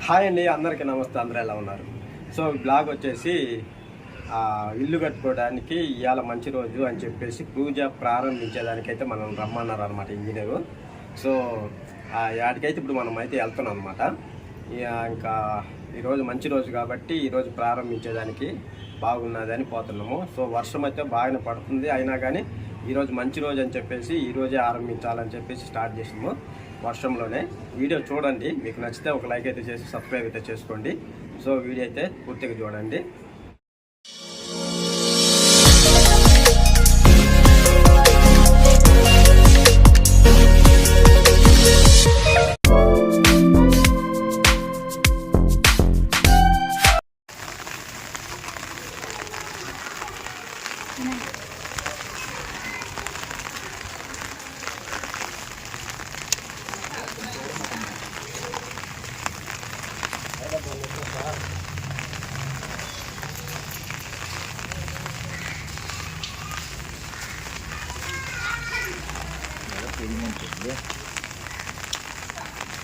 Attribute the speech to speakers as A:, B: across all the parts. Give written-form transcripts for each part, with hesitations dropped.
A: Hi అండి, అందరికీ నమస్తే. అందరూ ఎలా ఉన్నారు? సో బ్లాగ్ వచ్చేసి ఇల్లు కట్టుకోవడానికి ఇవాళ మంచి రోజు అని చెప్పేసి పూజ ప్రారంభించేదానికైతే మనం రమ్మన్నారు అనమాట ఇంజనీరు. సో యాడికైతే ఇప్పుడు మనం అయితే వెళ్తున్నాం అనమాట. ఇంకా ఈరోజు మంచి రోజు కాబట్టి ఈరోజు ప్రారంభించేదానికి బాగున్నదని పోతున్నాము. సో వర్షం అయితే బాగానే పడుతుంది, అయినా కానీ ఈరోజు మంచి రోజు అని చెప్పేసి ఈరోజే ఆరంభించాలని చెప్పేసి స్టార్ట్ చేసాము వర్షంలోనే. వీడియో చూడండి, మీకు నచ్చితే ఒక లైక్ అయితే చేసి సబ్స్క్రైబ్ అయితే చేసుకోండి. సో వీడియో అయితే పూర్తిగా చూడండి.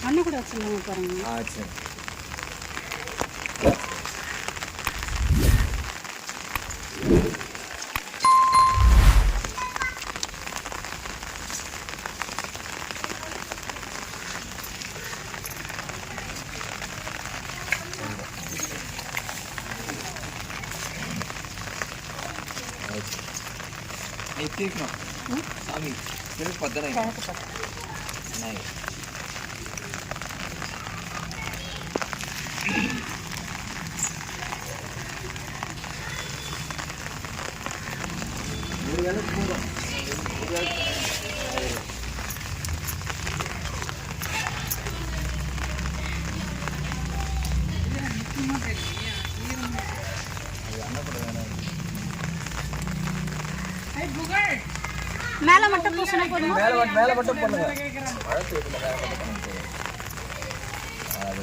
B: அண்ணன் கூட வச்சுருந்தாங்க பாருங்க.
C: சரி. சாமி பத்தனை
B: மேல மட்டும் பூசண போடுங்க.
C: மேல மட்டும் பண்ணுங்க. மழை பெய்யுது, மேல மட்டும் பண்ணுங்க. அது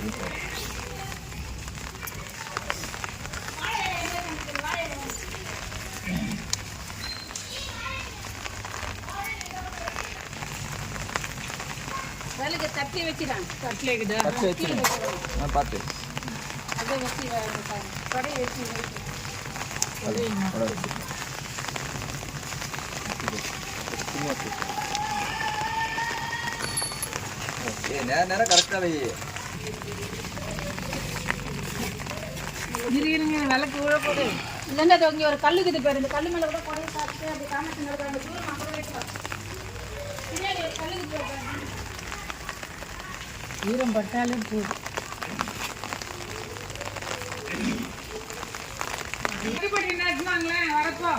B: வேலைக்கு தட்டி வெச்சிரான். தட்டி இருக்குதா?
C: தட்டி வெச்சிரான். நான் பாத்து.
B: அத வெச்சி கடை வெச்சி.
C: கடை வெச்சி. நேரம் கரெக்டா வை.
B: இருங்க விளக்கு ஊற போடு. இல்லன்னா அது இங்க ஒரு கல்லு இருக்குது பாரு, இந்த கல்லு மேல கூட கொடைய சாப்பிட்டு அப்படி காமத்து நடக்க அந்த தூரம் அப்புறம் வைக்கலாம். பின்னாடி ஒரு கல்லு இருக்குது பாரு. ஈரம் பட்டாலே போதும். இப்படி நட்மாங்களே வரப்போ.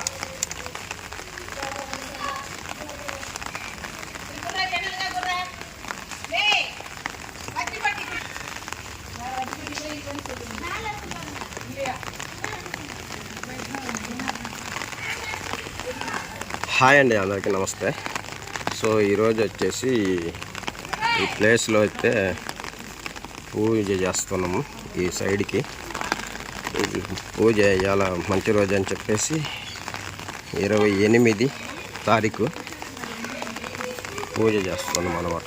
A: హాయ్ అండి, అందరికీ నమస్తే. సో ఈరోజు వచ్చేసి ఈ ప్లేస్లో అయితే పూజ చేస్తున్నాము. ఈ సైడ్కి పూజ ఇవాళ మంచి రోజు అని చెప్పేసి 28 తారీఖు పూజ చేస్తున్నాం అన్నమాట.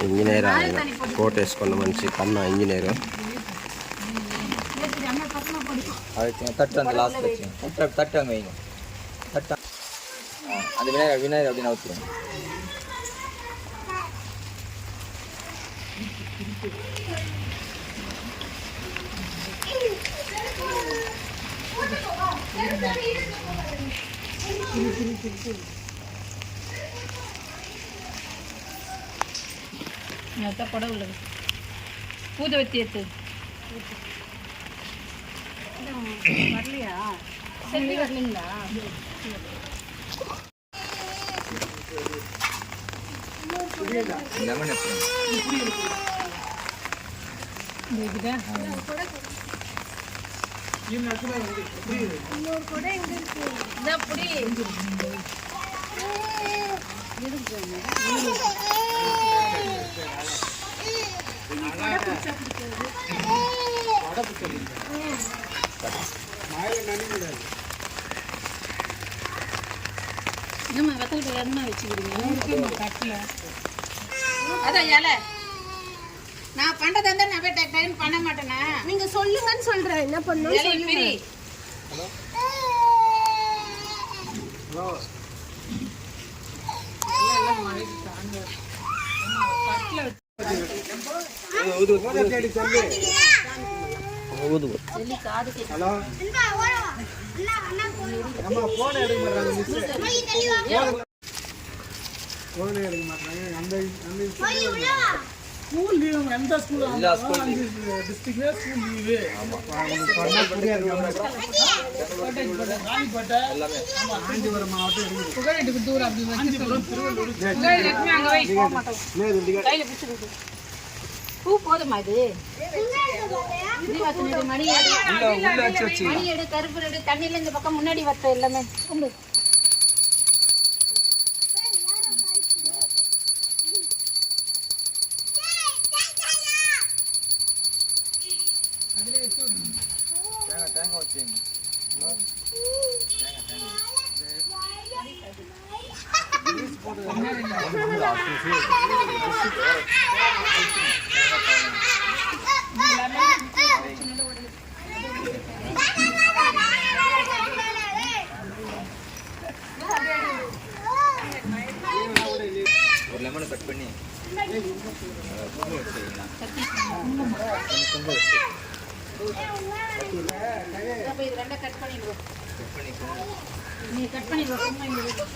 A: ఇంజనీర్ ఆయన కోట్ వేసుకున్న మనిషి కన్నా ఇంజనీరు.
C: தட்டு அந்த லாஸ்ட் வச்சு தட்டு அங்கே வைங்க. தட்டு அந்த விநாயகர் அப்படின்னு ஊற்றுவோம்.
B: படம் உள்ளது பூஜை வச்சு எடுத்து வரலையா? செல்வி வரலீங்களா?
C: லெமன் எடுத்துங்க.
B: இன்னொரு கூட எங்க இருக்கு? இதான் புடி நம்ம வெத்தலை எண்ணெய் வச்சுக்கிடுங்க. தட்டில் அதான் இலை நான் பண்றதா இருந்தா நான் போய் டைம் பண்ண மாட்டேனா
D: நீங்க சொல்லுங்கன்னு சொல்றேன் என்ன பண்ணணும்
B: இலை பிரி
A: ஹலோ நம்ம போன் எடுக்க மாட்டாங்க அந்த ஸ்கூல் லீவ் எந்த ஸ்கூல்
C: எல்லா ஸ்கூல்
A: டிஸ்ட்ரிக்ட்ல ஸ்கூல் லீவு
C: எல்லாமே
A: காஞ்சிபுரம் மாவட்டம்
B: பூ போதுமா இது மணி எடு கருப்பு எடு தண்ணியில இந்த பக்கம் முன்னாடி வத்த எல்லாமே உண்டு
C: தேங்காய் வச்சுங்க ஒரு லெமனை கட் பண்ணி
B: இது ரெண்டா கட் பண்ணிடுவோம் நீ கட் பண்ணிடுவோம்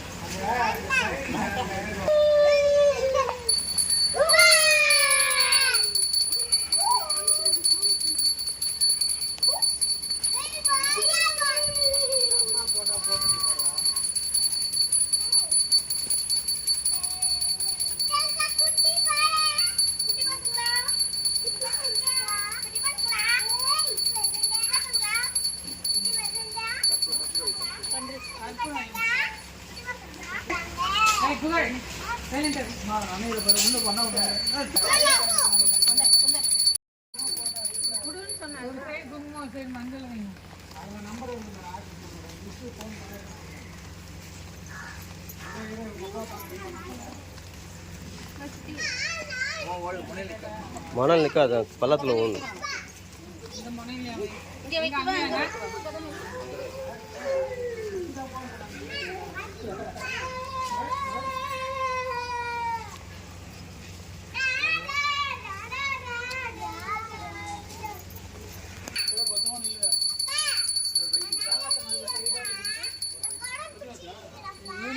A: மணல் நிற்காது பள்ளத்தில் ஒன்று
B: இங்கே வைக்கவா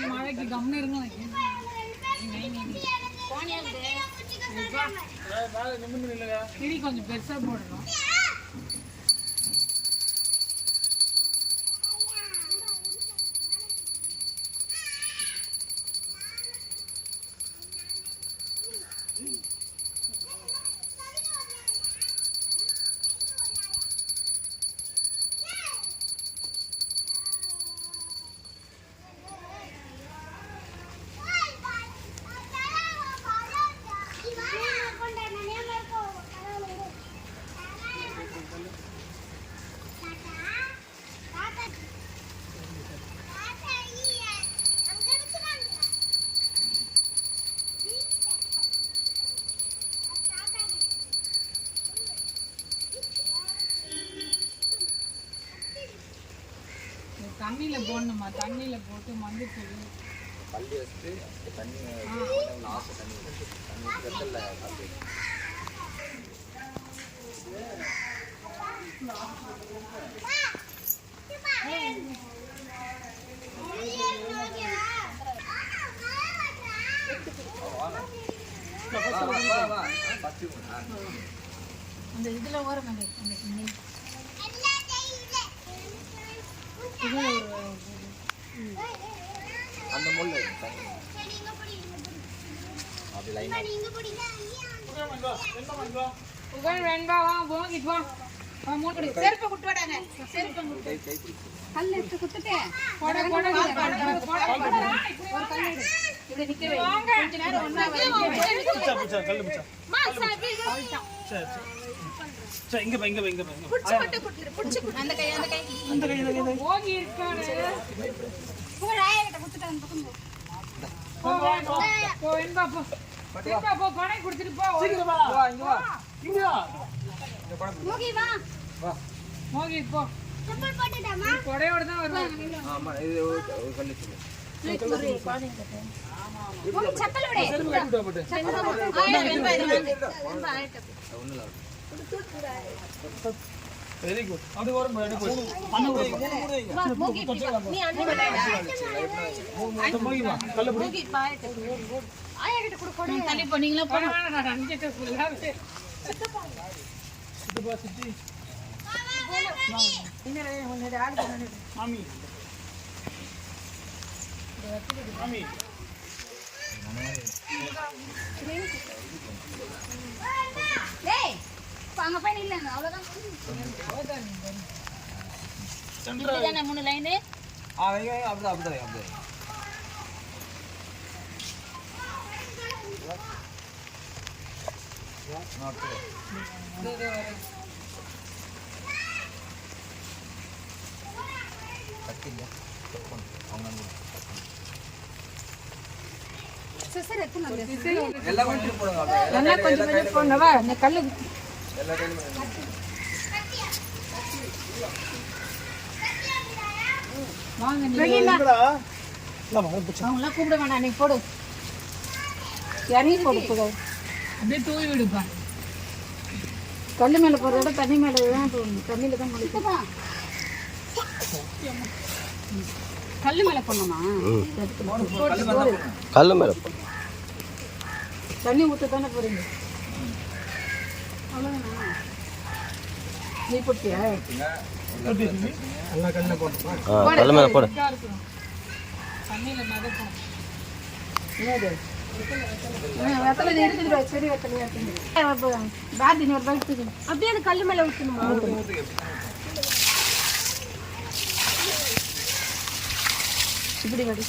E: மழைக்கு கம்னு இருங்க கிளி கொஞ்சம் பெருசா போடணும் தண்ணியில போடணுமா தண்ணியில போட்டு மஞ்சள்
C: பள்ளி வச்சுட்டு தண்ணி லாஸ்ட் தண்ணி வெத்தல்ல கலந்து
B: அந்த இதுல ஓரம் அந்த
C: அந்த முள்ள அப்படி லைனா
E: வெண்பாவா போங்கிட்டு வா
B: செருப்பு குட்டு வாடாங்க செருப்பு குட்டு கல் எடுத்து குத்துட்டு போட போட ஒரு கல் எடு இப்படி நிக்க வை கொஞ்ச நேரம் ஒண்ணா வை
A: கல்லு பிச்சா
B: மா சாபி
A: சரி சரி இங்க பை
B: புடிச்சு மட்டும் குட்டு புடிச்சு அந்த கை
E: போங்கி இருக்கானே
B: போய் ராயகிட்ட குத்துட்டு அந்த பக்கம்
E: போ வெண்பா போ திருப்பா போ கொடை குடுத்துட்டு போ
C: வா இங்க வா
D: மூகி வா
E: மோகி போ
D: செப்பல் போட்டுட்டாமா
E: கொடையோட தான் வருவாங்க
C: ஆமா இது ஒரு கல்லு சொல்லு
D: மூகி செப்பல் விடு
C: ஒண்ணுல
F: வெரி குட் அப்படி வரும் பண்ண கொடுங்க
D: மூகி நீ அண்ணி
F: மூகிமா கல்ல புடி
B: மூகி பாயட்டு
D: ஆயா கிட்ட கொடு கொடு
B: தள்ளி போனீங்களா போன
E: நான் அஞ்சிட்டு ஃபுல்லா
F: சித்தப்பா சித்தி மாமி மாமி
D: டேய் அங்க போய் நில்ல அவ்வளவுதான்
B: இப்படிதானே 3 லைன்
C: அப்படிதான்
D: சிஸ்டர் எத்தனை
C: எல்லாம் கொஞ்சம் போடுங்க
B: என்ன கொஞ்சம் கொஞ்சம் போனவா இந்த கல்லு
C: எல்லா கையிலும்
B: வாங்க நீ அவங்களாம் கூப்பிட வேண்டாம் நீ போடு இறங்கி போடு போடு அப்படியே தூவி விடுப்பா கல்லு மேல போடுறத தண்ணி மேல தான் போடணும் தண்ணியில தான் முடிப்பா கல்லு மேல போடணுமா
A: கல் மேலே
B: தண்ணி ஊற்ற தானே போறீங்க அவ்வளோதானா நீ போட்டியா
F: எல்லா கல்ல போட்டுப்பா
A: கல் மேலே போடு
E: தண்ணியில மிதக்கும்
B: என்னது வெத்தலை இருக்குது சரி வெத்தலை பாரதி ஒரு பைக்கு
D: அப்படியே அந்த கல்லு மேல ஊத்தணுமா
B: இப்படி வடி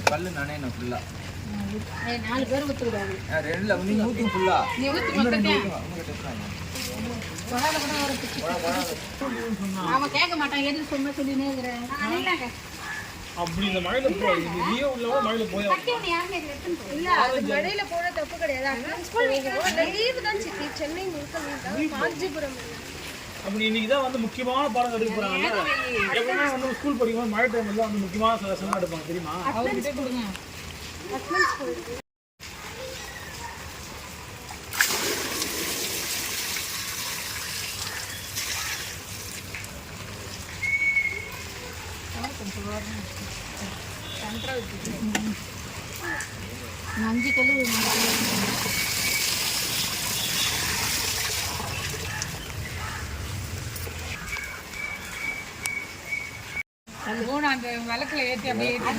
C: கல்லு நானே ஃபுல்லா
B: 4 பேர் ஊற்றுக்கூடாது
C: ரெண்டுல நீங்க ஊத்துங்க ஃபுல்லா
B: நீ ஊற்றி மக்கட்டேன் அவன் கேட்க மாட்டான் எதுக்கு சொன்ன சொல்லினே இருக்கிறேன்
F: அப்படி இந்த மழையில போய் நீயே உள்ளவா மழையில போய்
D: இல்ல அது மழையில போன தப்பு கிடையாது லீவு தான் சித்தி சென்னை முழுக்க லீவு தான் காஞ்சிபுரம்
F: அப்படி இன்னைக்கு தான் வந்து முக்கியமான பாடம் எடுக்க போறாங்க எப்பவுமே வந்து ஸ்கூல் படிக்கும்போது மழை டைம்ல வந்து முக்கியமான லெசன் எடுப்பாங்க தெரியுமா
E: அவர்கிட்ட கொடுங்க
B: அஞ்சு கல்லு
E: போன அந்த விளக்குல ஏற்றி அப்படியே ஏற்றி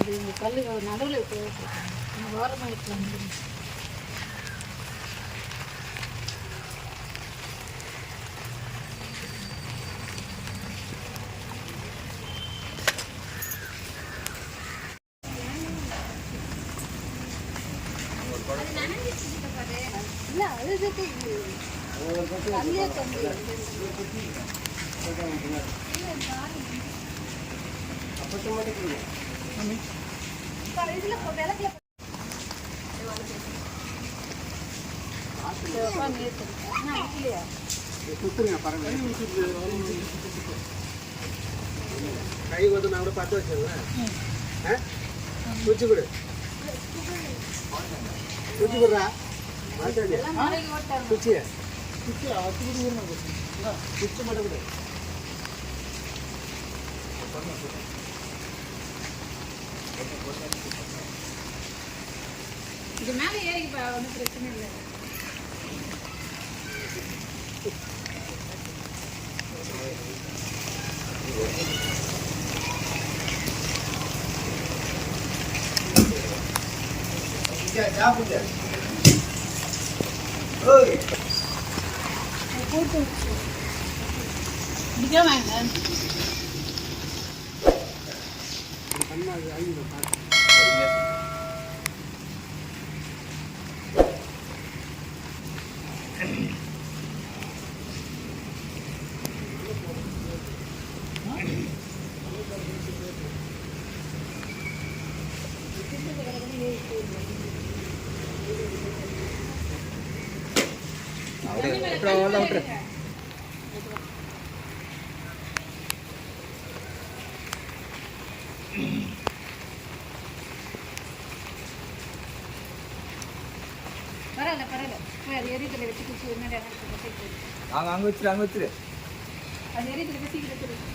B: இந்த கல்லு நடுவில் ஓரமாக இருக்கலாம்
D: இல்ல அழுதுட்டு தண்ணியா தம்பி இதுல விளக்குல
A: கை வந்து நான் கூட பார்த்து வச்சிருந்தேன் குச்சி கொடு குச்சி கொடுறா குச்சியை குச்சி மட்டும் கொடு
B: இது மேலே ஏறிப்பா ஒன்றும் பிரச்சனை இல்லை பிடிக்க வாங்க
C: விட்டுரு.
B: பரவாயில்ல போய் அது எரியத்தில் வச்சு குச்சி என்னடா
C: அங்கே வச்சிரு
B: அது எரியத்தில் வச்சு சீக்கிரம்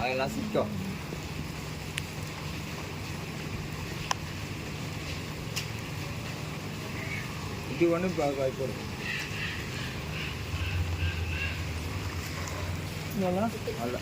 C: அதெல்லாம் சிக்கும். இது ஒன்றும் வாய்ப்பு அல்ல.